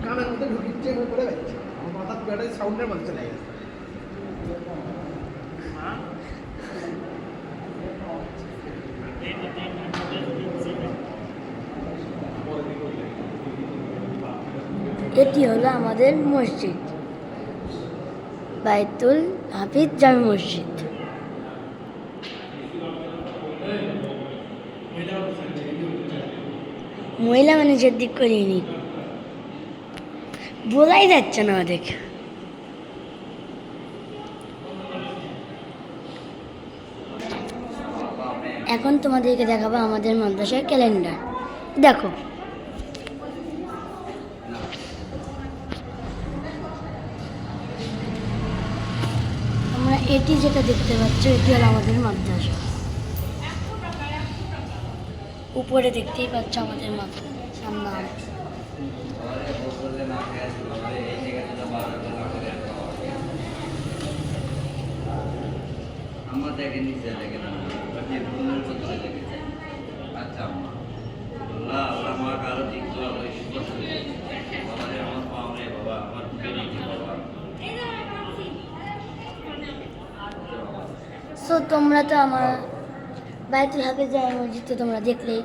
কানের মধ্যে ঢুকিচ্ছে করে যাচ্ছে আমার মাথার পেটে সাউন্ডের মধ্যে চলে গেছে। এটি হলো আমাদের মসজিদ, বাইতুল হাফিজ জামে মসজিদ। মহিলা মানুষের দিক করিনি, বোঝাই যাচ্ছে না ওদের। এখন তোমাদেরকে দেখাবো আমাদের মাদ্রাসার ক্যালেন্ডার। দেখো, তোমরা এটি যেটা দেখতে পাচ্ছ এটি হলো আমাদের মাদ্রাসা। উপরে দেখতেই পাচ্ছ আমাদের মাদ্রাসার নাম। সো তোমরা তো আমার বাইতুল হাফিজ জামে মসজিদ তো তোমরা দেখলেই।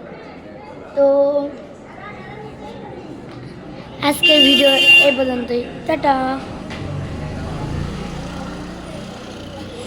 তো আজকের ভিডিও এই পর্যন্তই, টাটা।